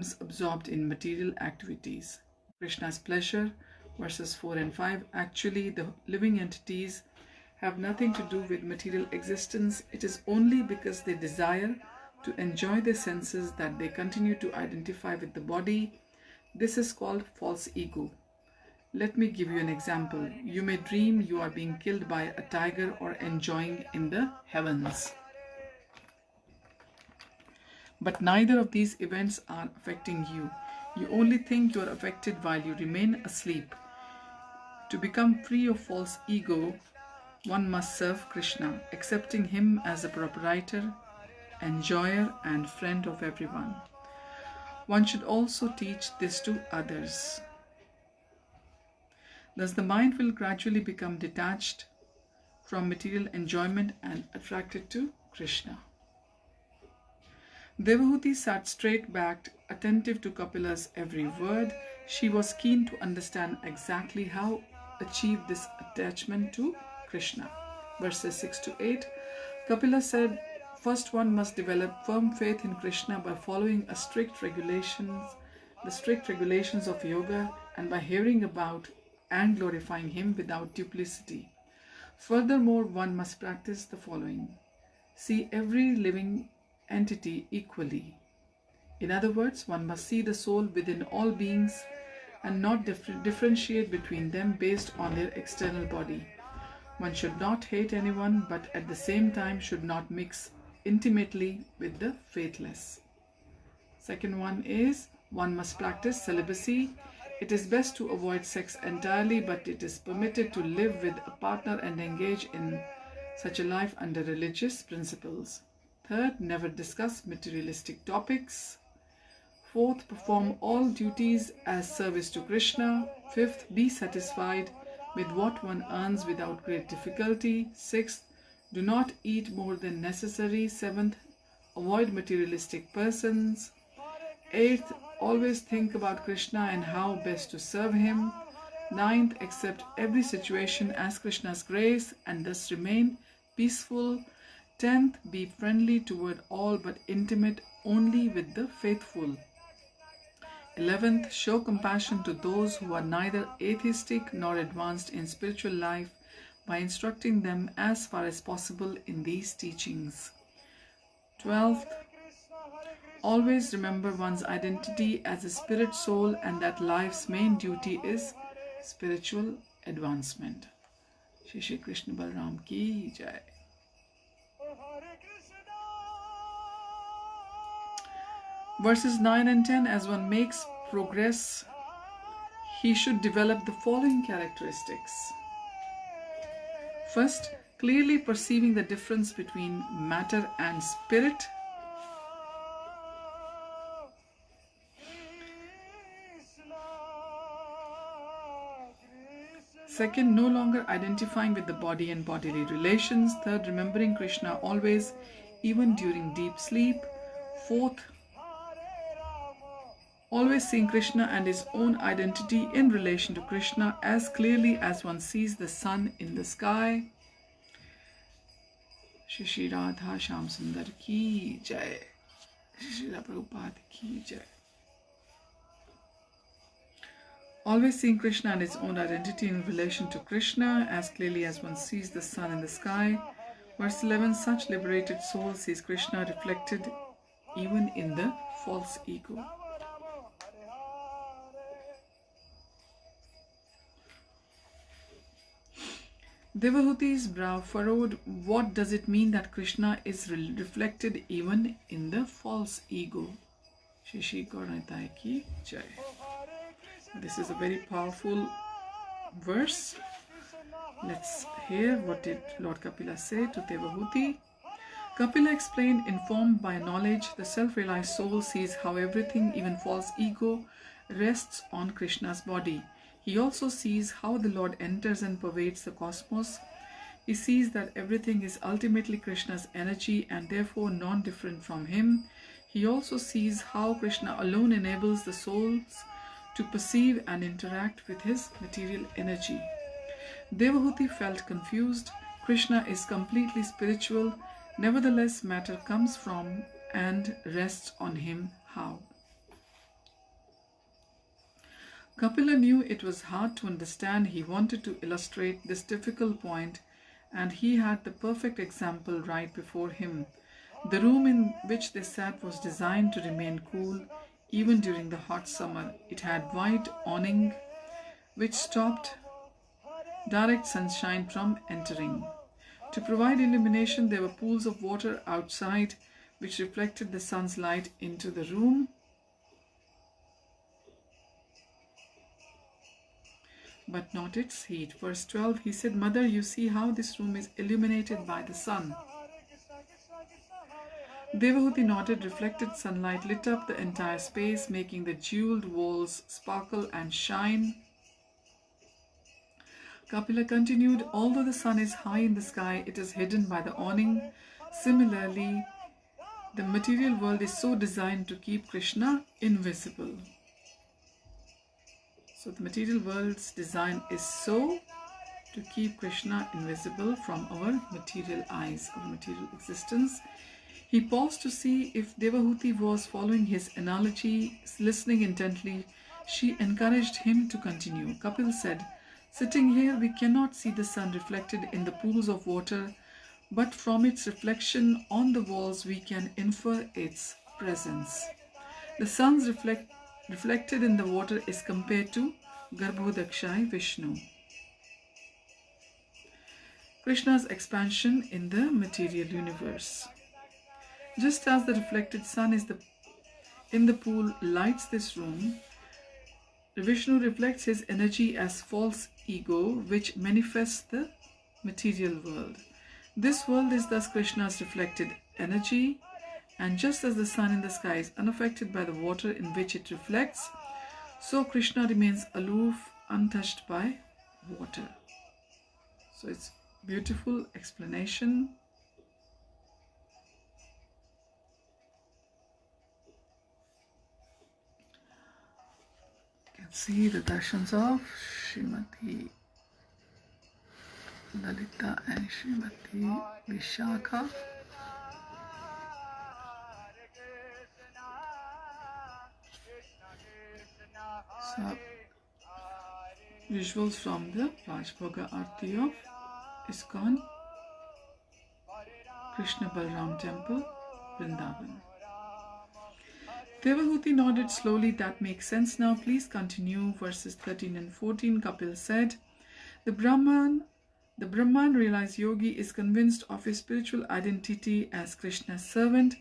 is absorbed in material activities. Krishna's pleasure, verses 4 and 5. Actually, the living entities have nothing to do with material existence. It is only because they desire to enjoy their senses that they continue to identify with the body. This is called false ego. Let me give you an example. You may dream you are being killed by a tiger or enjoying in the heavens. But neither of these events are affecting you. You only think you are affected while you remain asleep. To become free of false ego, one must serve Krishna, accepting him as a proprietor, enjoyer, and friend of everyone. One should also teach this to others. Thus, the mind will gradually become detached from material enjoyment and attracted to Krishna. Devahuti sat straight-backed, attentive to Kapila's every word. She was keen to understand exactly how to achieve this attachment to Krishna. Verses 6 to 8. Kapila said, first one must develop firm faith in Krishna by following the strict regulations of yoga, and by hearing about and glorifying him without duplicity. Furthermore, one must practice the following. See every living entity equally. In other words, one must see the soul within all beings and not differentiate between them based on their external body. One should not hate anyone, but at the same time should not mix intimately with the faithless. Second one is, one must practice celibacy. It is best to avoid sex entirely, but it is permitted to live with a partner and engage in such a life under religious principles. Third, never discuss materialistic topics. Fourth, perform all duties as service to Krishna. Fifth, be satisfied with what one earns without great difficulty. Sixth, do not eat more than necessary. Seventh, avoid materialistic persons. Eighth, always think about Krishna and how best to serve him. Ninth, accept every situation as Krishna's grace and thus remain peaceful. 10th, be friendly toward all but intimate only with the faithful. 11th, show compassion to those who are neither atheistic nor advanced in spiritual life by instructing them as far as possible in these teachings. 12th, always remember one's identity as a spirit soul and that life's main duty is spiritual advancement. Shri Krishna Balram ki jai. Verses 9 and 10, as one makes progress, he should develop the following characteristics. First, clearly perceiving the difference between matter and spirit. Second, no longer identifying with the body and bodily relations. Third, remembering Krishna always, even during deep sleep. Fourth, always seeing Krishna and his own identity in relation to Krishna as clearly as one sees the sun in the sky. Shri Radha Shyam Sundar ki jai. Shri Prabhupada ki jai. Always seeing Krishna and his own identity in relation to Krishna as clearly as one sees the sun in the sky. Verse 11, such liberated soul sees Krishna reflected even in the false ego. Devahuti's brow furrowed. What does it mean that Krishna is reflected even in the false ego? Shri Gauranitai ki jai. This is a very powerful verse. Let's hear what did Lord Kapila say to Devahuti. Kapila explained, informed by knowledge, the self-realized soul sees how everything, even false ego, rests on Krishna's body. He also sees how the Lord enters and pervades the cosmos. He sees that everything is ultimately Krishna's energy and therefore non-different from him. He also sees how Krishna alone enables the souls to perceive and interact with his material energy. Devahuti felt confused. Krishna is completely spiritual. Nevertheless, matter comes from and rests on him. How? Kapila knew it was hard to understand. He wanted to illustrate this difficult point, and he had the perfect example right before him. The room in which they sat was designed to remain cool even during the hot summer. It had white awning which stopped direct sunshine from entering. To provide illumination, there were pools of water outside which reflected the sun's light into the room, but not its heat. Verse 12, he said, "Mother, you see how this room is illuminated by the sun." Devahuti nodded. Reflected sunlight lit up the entire space, making the jeweled walls sparkle and shine. Kapila continued, "Although the sun is high in the sky, it is hidden by the awning. Similarly, the material world is so designed to keep Krishna invisible." So the material world's design is so to keep Krishna invisible from our material eyes, our material existence. He paused to see if Devahuti was following his analogy. Listening intently, she encouraged him to continue. Kapil said, "Sitting here, we cannot see the sun reflected in the pools of water, but from its reflection on the walls, we can infer its presence. The sun's reflected in the water is compared to Garbhodakshai Vishnu, Krishna's expansion in the material universe. Just as the reflected sun in the pool lights this room, Vishnu reflects his energy as false ego, which manifests the material world. This world is thus Krishna's reflected energy, and just as the sun in the sky is unaffected by the water in which it reflects, so Krishna remains aloof, untouched by water." So it's beautiful explanation. You can see the darshans of Srimati Lalita and Srimati Vishakha. So, visuals from the Rajbhoga Aarti of ISKCON, Krishna Balram Temple, Vrindavan. Devahuti nodded slowly. "That makes sense now. Please continue." Verses 13 and 14, Kapil said, The Brahman realized yogi is convinced of his spiritual identity as Krishna's servant.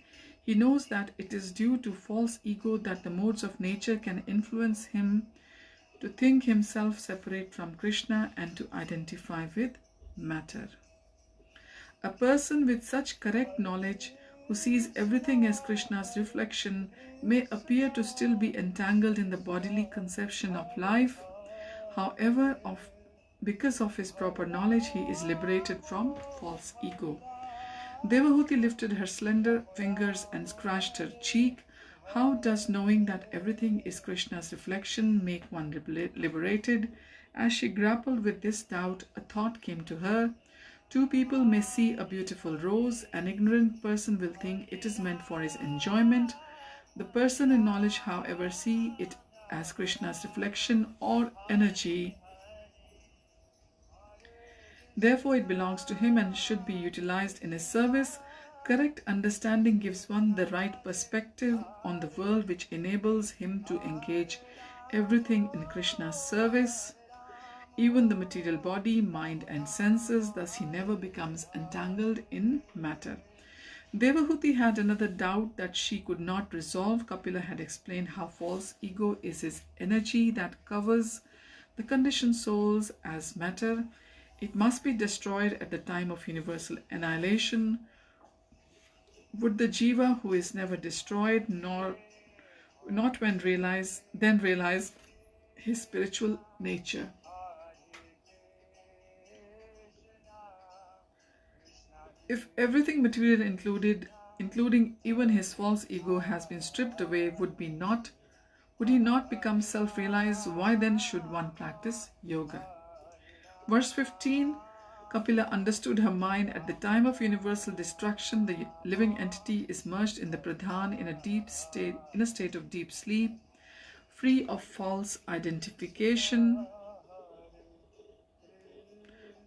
He knows that it is due to false ego that the modes of nature can influence him to think himself separate from Krishna and to identify with matter. A person with such correct knowledge, who sees everything as Krishna's reflection, may appear to still be entangled in the bodily conception of life. However, because of his proper knowledge, he is liberated from false ego. Devahuti lifted her slender fingers and scratched her cheek. How does knowing that everything is Krishna's reflection make one liberated? As she grappled with this doubt, a thought came to her. Two people may see a beautiful rose. An ignorant person will think it is meant for his enjoyment. The person in knowledge, however, see it as Krishna's reflection or energy. Therefore, it belongs to him and should be utilized in his service. Correct understanding gives one the right perspective on the world, which enables him to engage everything in Krishna's service, even the material body, mind and senses. Thus he never becomes entangled in matter. Devahuti had another doubt that she could not resolve. Kapila had explained how false ego is his energy that covers the conditioned souls as matter. It must be destroyed at the time of universal annihilation. Would the jiva, who is never destroyed, not when realize his spiritual nature? If everything material including even his false ego, has been stripped away, would he not become self-realized? Why then should one practice yoga? Verse 15, Kapila understood her mind. At the time of universal destruction, the living entity is merged in the pradhan in a state of deep sleep. free of false identification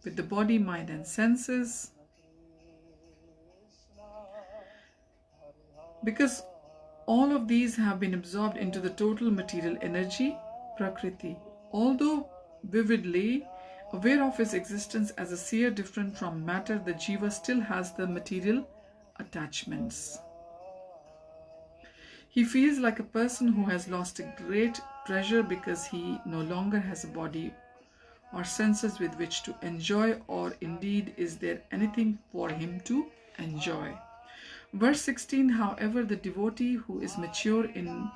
with the body, mind and senses, because all of these have been absorbed into the total material energy, Prakriti. Although vividly aware of his existence as a seer different from matter, the Jiva still has the material attachments. He feels like a person who has lost a great treasure because he no longer has a body or senses with which to enjoy, or indeed is there anything for him to enjoy. Verse 16, however, the devotee who is mature in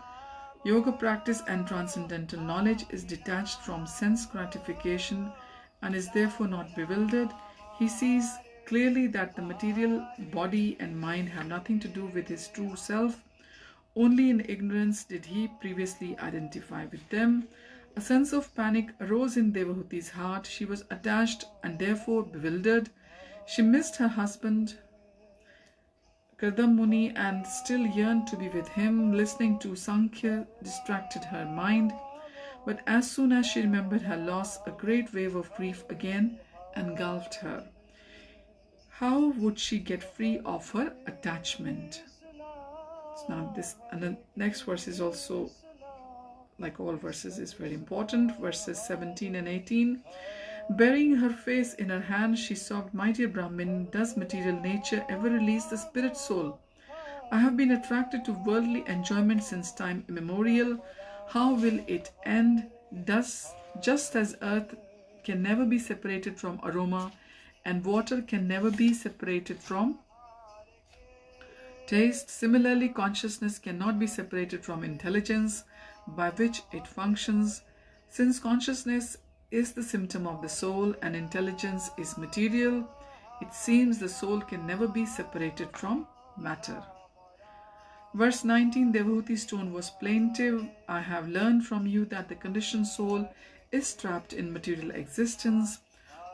yoga practice and transcendental knowledge is detached from sense gratification and is therefore not bewildered. He sees clearly that the material body and mind have nothing to do with his true self. Only in ignorance did he previously identify with them. A sense of panic arose in Devahuti's heart. She was attached and therefore bewildered. She missed her husband Kardam Muni and still yearned to be with him. Listening to Sankhya distracted her mind. But as soon as she remembered her loss, a great wave of grief again engulfed her. How would she get free of her attachment? Now this and the next verse is also, like all verses, is very important. Verses 17 and 18. Burying her face in her hands, she sobbed, "My dear Brahmin, does material nature ever release the spirit soul? I have been attracted to worldly enjoyment since time immemorial. How will it end? Just as earth can never be separated from aroma, and water can never be separated from taste, similarly consciousness cannot be separated from intelligence by which it functions. Since consciousness is the symptom of the soul and intelligence is material, it seems the soul can never be separated from matter." Verse 19, Devahuti's tone was plaintive. "I have learned from you that the conditioned soul is trapped in material existence.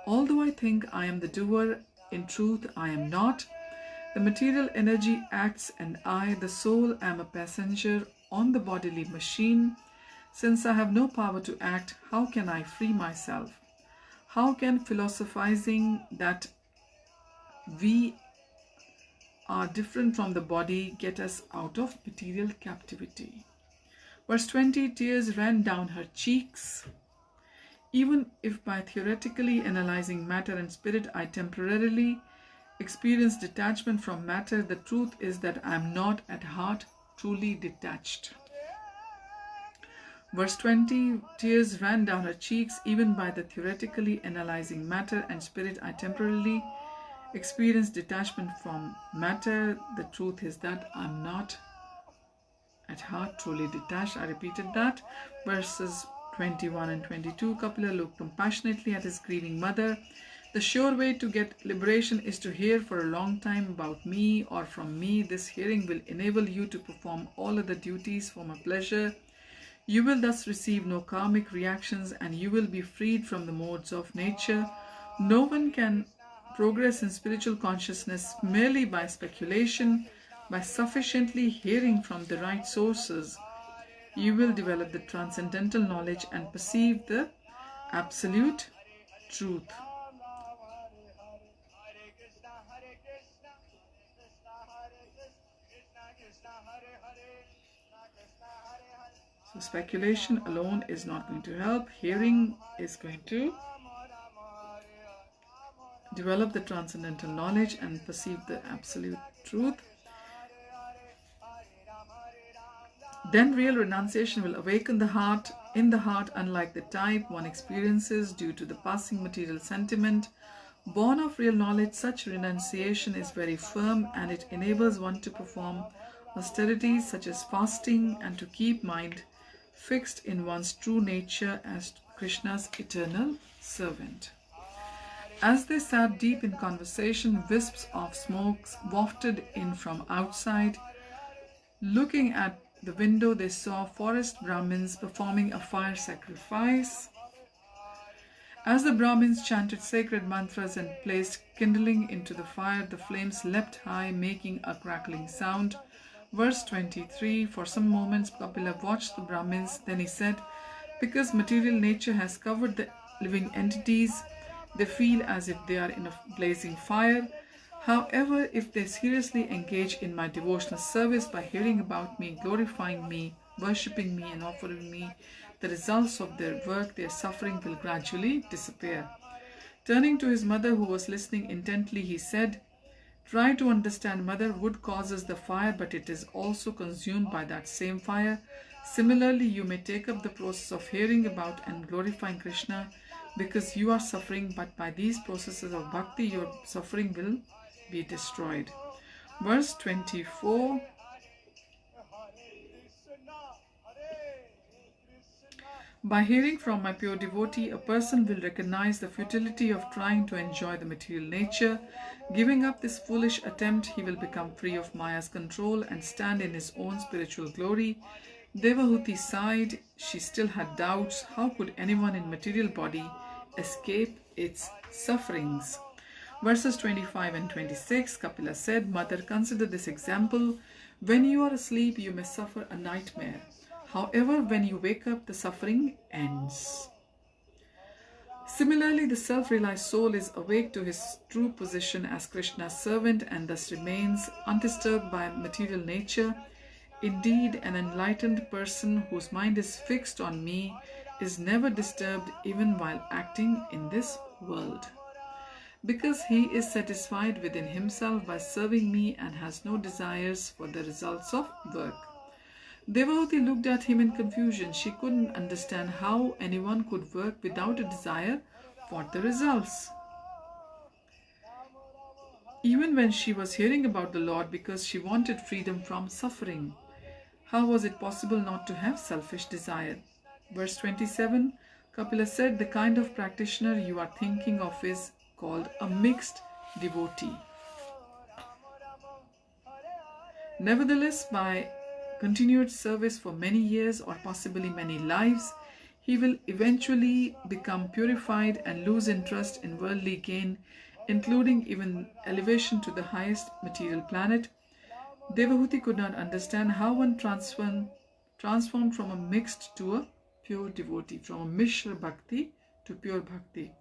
Although I think I am the doer, in truth I am not. The material energy acts and I, the soul, am a passenger on the bodily machine. Since I have no power to act, how can I free myself? How can philosophizing that we are different from the body get us out of material captivity?" Verse 20, tears ran down her cheeks. "Even if by theoretically analyzing matter and spirit I temporarily experience detachment from matter, the truth is that I am not at heart truly detached." Verse 20, tears ran down her cheeks. "Even by the theoretically analyzing matter and spirit I temporarily experience detachment from matter. The truth is that I am not at heart truly detached." I repeated that. Verses 21 and 22, Kapila looked compassionately at his grieving mother. "The sure way to get liberation is to hear for a long time about me or from me. This hearing will enable you to perform all other duties for my pleasure. You will thus receive no karmic reactions and you will be freed from the modes of nature. No one can progress in spiritual consciousness merely by speculation. By sufficiently hearing from the right sources, you will develop the transcendental knowledge and perceive the absolute truth." So speculation alone is not going to help. Hearing is going to develop the transcendental knowledge and perceive the absolute truth. Then real renunciation will awaken the heart. In the heart, unlike the type one experiences due to the passing material sentiment, born of real knowledge, such renunciation is very firm and it enables one to perform austerities such as fasting and to keep mind fixed in one's true nature as Krishna's eternal servant. As they sat deep in conversation, wisps of smoke wafted in from outside. Looking at the window, they saw forest Brahmins performing a fire sacrifice. As the Brahmins chanted sacred mantras and placed kindling into the fire, the flames leapt high, making a crackling sound. Verse 23, for some moments Kapila watched the Brahmins, then he said, because material nature has covered the living entities, they feel as if they are in a blazing fire. However, if they seriously engage in my devotional service by hearing about me, glorifying me, worshipping me and offering me the results of their work, their suffering will gradually disappear. Turning to his mother, who was listening intently, he said, try to understand, mother. Wood causes the fire, but it is also consumed by that same fire. Similarly, you may take up the process of hearing about and glorifying Krishna because you are suffering, but by these processes of bhakti, your suffering will be destroyed. Verse 24. By hearing from my pure devotee, a person will recognize the futility of trying to enjoy the material nature. Giving up this foolish attempt, he will become free of Maya's control and stand in his own spiritual glory. Devahuti sighed. She still had doubts. How could anyone in material body escape its sufferings? Verses 25 and 26, Kapila said, mother, consider this example. When you are asleep, you may suffer a nightmare. However, when you wake up, the suffering ends. Similarly, the self-realized soul is awake to his true position as Krishna's servant and thus remains undisturbed by material nature. Indeed, an enlightened person whose mind is fixed on me is never disturbed even while acting in this world, because he is satisfied within himself by serving me and has no desires for the results of work. Devahuti looked at him in confusion. She couldn't understand how anyone could work without a desire for the results. Even when she was hearing about the Lord because she wanted freedom from suffering, how was it possible not to have selfish desire? Verse 27, Kapila said, the kind of practitioner you are thinking of is called a mixed devotee. Nevertheless, by continued service for many years or possibly many lives, he will eventually become purified and lose interest in worldly gain, including even elevation to the highest material planet. Devahuti could not understand how one transformed from a mixed to a pure devotee, from a mishra bhakti to pure bhakti.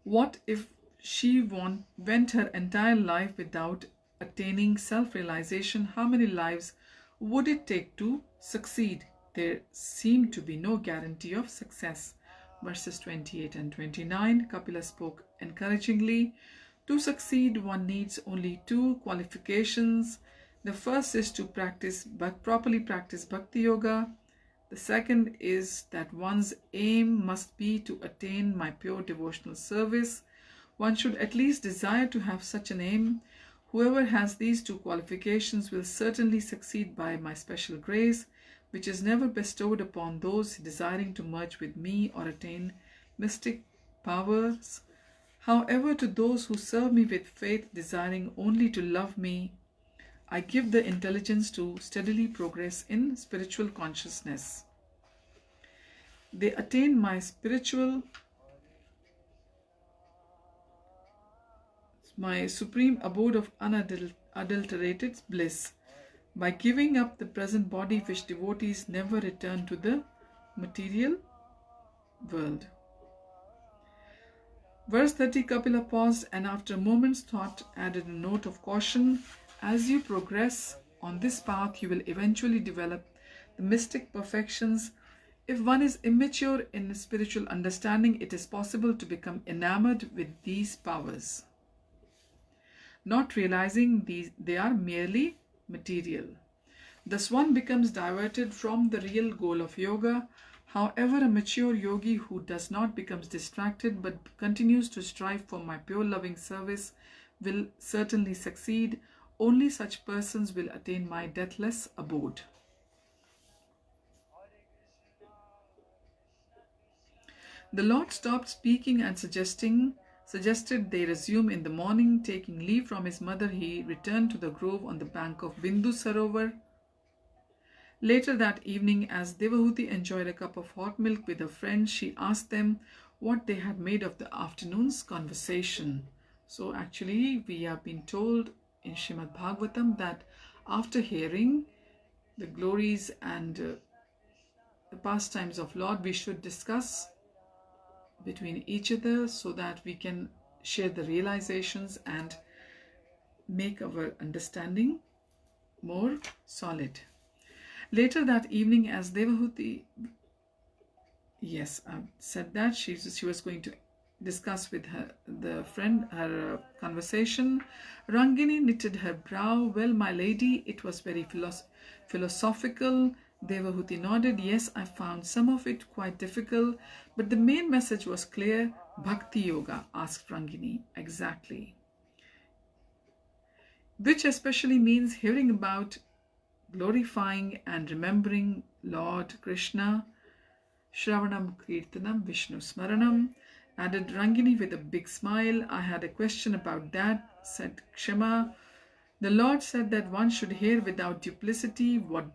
What if she went her entire life without attaining self-realization? How many lives would it take to succeed? There seemed to be no guarantee of success. Verses 28 and 29, Kapila spoke encouragingly. To succeed, one needs only two qualifications. The first is to properly practice Bhakti Yoga. The second is that one's aim must be to attain my pure devotional service. One should at least desire to have such an aim. Whoever has these two qualifications will certainly succeed by my special grace, which is never bestowed upon those desiring to merge with me or attain mystic powers. However, to those who serve me with faith, desiring only to love me, I give the intelligence to steadily progress in spiritual consciousness. They attain my supreme abode of unadulterated bliss by giving up the present body, which devotees never return to the material world. Verse 30, Kapila paused and after a moment's thought added a note of caution. As you progress on this path, you will eventually develop the mystic perfections. If one is immature in spiritual understanding, it is possible to become enamored with these powers, not realizing they are merely material. Thus one becomes diverted from the real goal of yoga. However, a mature yogi who does not become distracted but continues to strive for my pure loving service will certainly succeed. Only such persons will attain my deathless abode. The Lord stopped speaking and suggested they resume in the morning. Taking leave from his mother, he returned to the grove on the bank of Bindu Sarovar. Later that evening, as Devahuti enjoyed a cup of hot milk with her friends, she asked them what they had made of the afternoon's conversation. So actually, we have been told in Srimad Bhagavatam that after hearing the glories and the pastimes of Lord, we should discuss between each other so that we can share the realizations and make our understanding more solid. Later that evening, as Devahuti, yes, I said that she was going to discuss with her conversation. Rangini knitted her brow. Well, my lady, it was very philosophical. Devahuti nodded. Yes, I found some of it quite difficult, but the main message was clear. Bhakti Yoga, asked Rangini. Exactly. Which especially means hearing about, glorifying and remembering Lord Krishna. Shravanam Kirtanam Vishnu Smaranam, added Rangini with a big smile. I had a question about that, said Kshama. The Lord said that one should hear without duplicity. What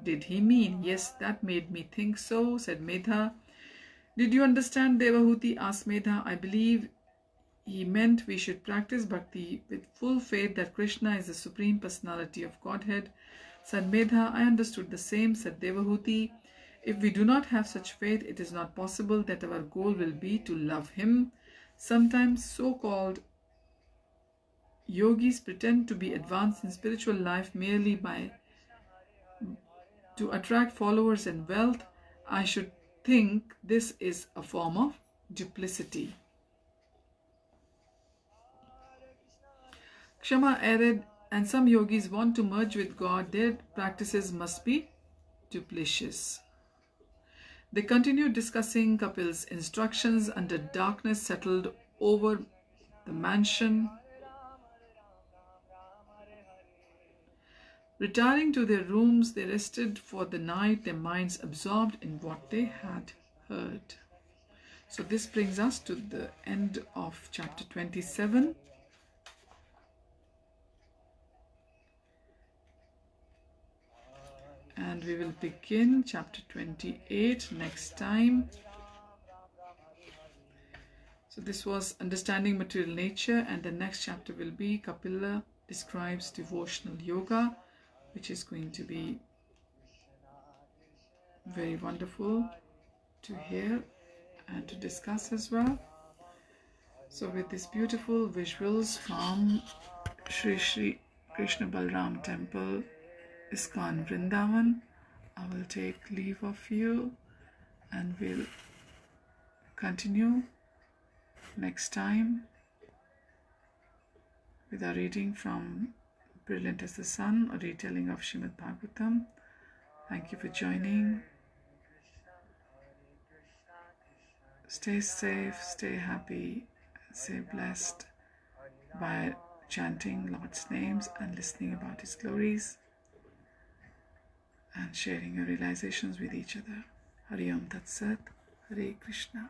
did he mean? Yes, that made me think so, said Medha. Did you understand, Devahuti? Asked Medha. I believe he meant we should practice bhakti with full faith that Krishna is the Supreme Personality of Godhead, said Medha. I understood the same, said Devahuti. If we do not have such faith, it is not possible that our goal will be to love him. Sometimes so-called yogis pretend to be advanced in spiritual life merely to attract followers and wealth. I should think this is a form of duplicity. Kshama added, and some yogis want to merge with God. Their practices must be duplicitous. They continued discussing Kapil's instructions until darkness settled over the mansion. Retiring to their rooms, they rested for the night, their minds absorbed in what they had heard. So this brings us to the end of chapter 27. And we will begin chapter 28 next time. So this was understanding material nature, and the next chapter will be Kapila describes devotional yoga, which is going to be very wonderful to hear and to discuss as well. So with these beautiful visuals from Sri Krishna Balram Temple, ISKCON Vrindavan, I will take leave of you and we'll continue next time with our reading from Brilliant as the Sun, a retelling of Srimad Bhagavatam. Thank you for joining. Stay safe, stay happy, stay blessed by chanting Lord's names and listening about His glories and sharing your realizations with each other. Hari Om Tat Sat, Hare Krishna.